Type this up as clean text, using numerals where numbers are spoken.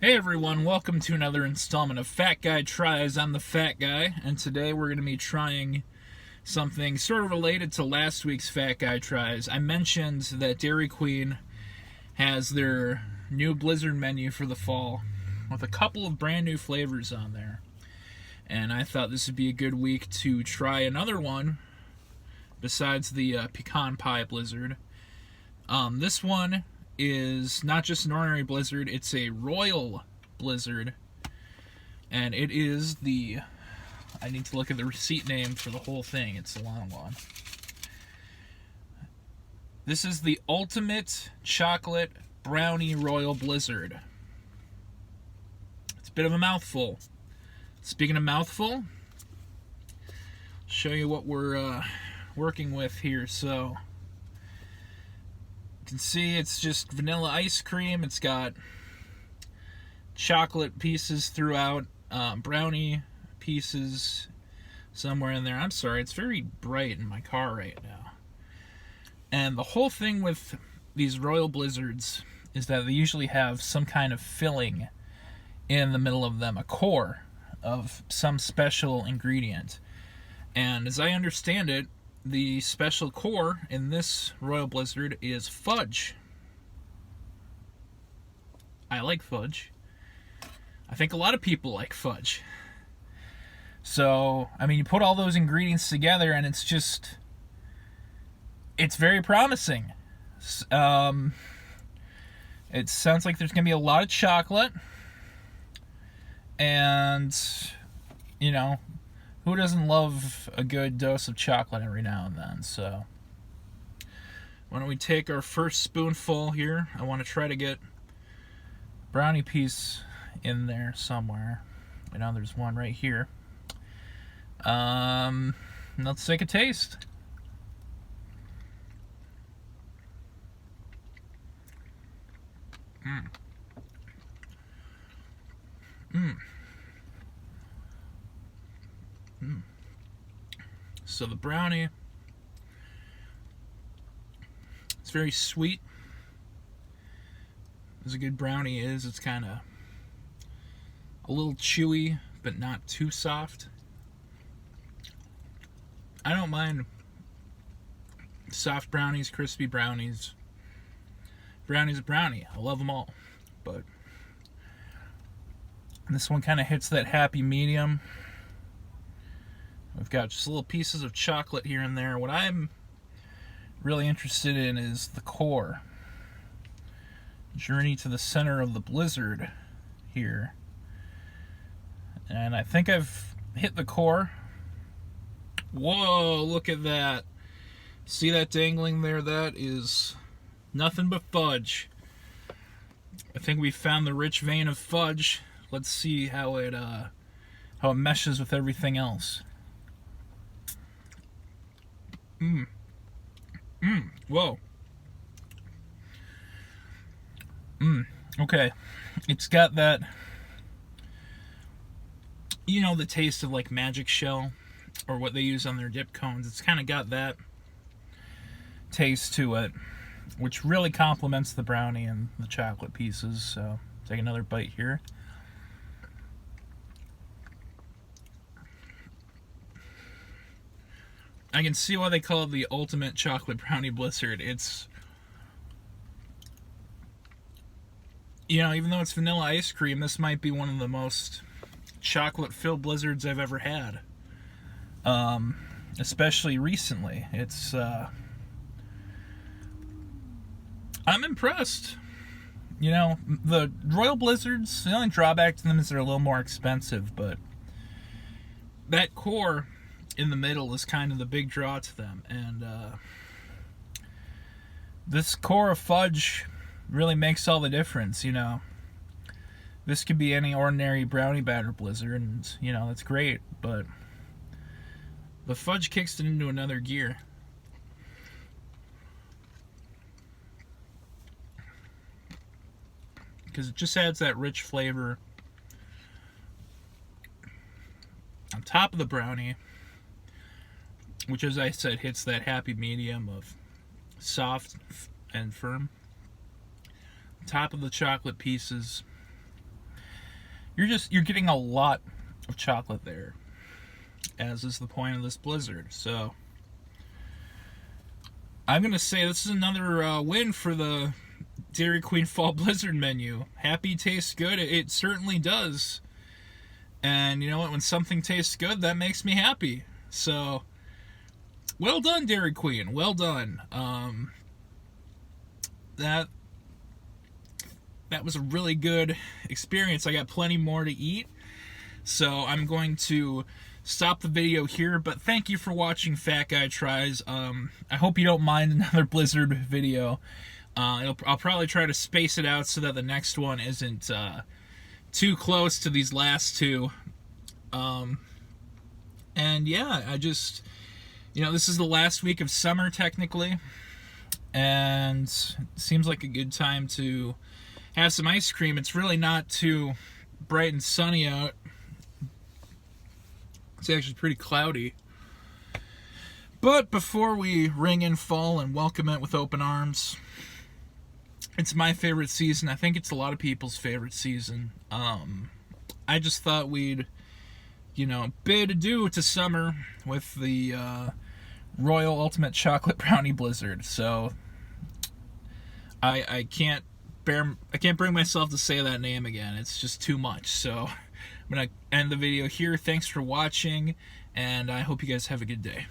Hey everyone, welcome to another installment of Fat Guy Tries. I'm the Fat Guy, and today we're going to be trying something sort of related to last week's Fat Guy Tries. I mentioned that Dairy Queen has their new Blizzard menu for the fall with a couple of brand new flavors on there. And I thought this would be a good week to try another one besides the pecan pie Blizzard. This one is not just an ordinary Blizzard, it's a Royal Blizzard. And it is the... I need to look at the receipt name for the whole thing, it's a long one. This is the Ultimate Chocolate Brownie Royal Blizzard. It's a bit of a mouthful. Speaking of mouthful, I'll show you what we're working with here. So you can see it's just vanilla ice cream. It's got chocolate pieces throughout, brownie pieces somewhere in there. I'm sorry, it's very bright in my car right now. And the whole thing with these Royal Blizzards is that they usually have some kind of filling in the middle of them, a core of some special ingredient. And as I understand it, the special core in this Royal Blizzard is fudge. I like fudge. I think a lot of people like fudge. So, I mean, you put all those ingredients together and it's very promising. It sounds like there's going to be a lot of chocolate. And, you know, who doesn't love a good dose of chocolate every now and then? So, why don't we take our first spoonful here? I want to try to get brownie piece in there somewhere. I know there's one right here. Let's take a taste. So the brownie, it's very sweet. As a good brownie is, it's kind of a little chewy, but not too soft. I don't mind soft brownies, crispy brownies. Brownie's a brownie. I love them all. But this one kind of hits that happy medium. We've got just little pieces of chocolate here and there. What I'm really interested in is the core. Journey to the center of the Blizzard here. And I think I've hit the core. Whoa, look at that. See that dangling there? That is nothing but fudge. I think we found the rich vein of fudge. Let's see how it meshes with everything else. Whoa. Okay. It's got that, you know, the taste of like Magic Shell or what they use on their dip cones. It's kind of got that taste to it, which really complements the brownie and the chocolate pieces. So take another bite here. I can see why they call it the Ultimate Chocolate Brownie Blizzard. It's, you know, even though it's vanilla ice cream, this might be one of the most chocolate-filled blizzards I've ever had. Especially recently. It's, I'm impressed. You know, the Royal Blizzards, the only drawback to them is they're a little more expensive, but that core in the middle is kind of the big draw to them. And this core of fudge really makes all the difference, you know. This could be any ordinary brownie batter blizzard, and, you know, that's great, but the fudge kicks it into another gear. Because it just adds that rich flavor on top of the brownie, which, as I said, hits that happy medium of soft and firm. Top of the chocolate pieces, you're getting a lot of chocolate there, as is the point of this blizzard. So I'm gonna say this is another win for the Dairy Queen Fall Blizzard menu. Happy tastes good. It certainly does. And you know what? When something tastes good, that makes me happy. So, well done, Dairy Queen. Well done. That was a really good experience. I got plenty more to eat. So I'm going to stop the video here, but thank you for watching Fat Guy Tries. I hope you don't mind another Blizzard video. I'll probably try to space it out so that the next one isn't too close to these last two. And yeah, I just, this is the last week of summer technically, and it seems like a good time to have some ice cream. It's really not too bright and sunny out. It's actually pretty cloudy. But before we ring in fall and welcome it with open arms, it's my favorite season. I think it's a lot of people's favorite season. I just thought we'd, bid adieu to summer with the Royal Ultimate Chocolate Brownie Blizzard. So I can't bring myself to say that name again. It's just too much. So I'm gonna end the video here. Thanks for watching, and I hope you guys have a good day.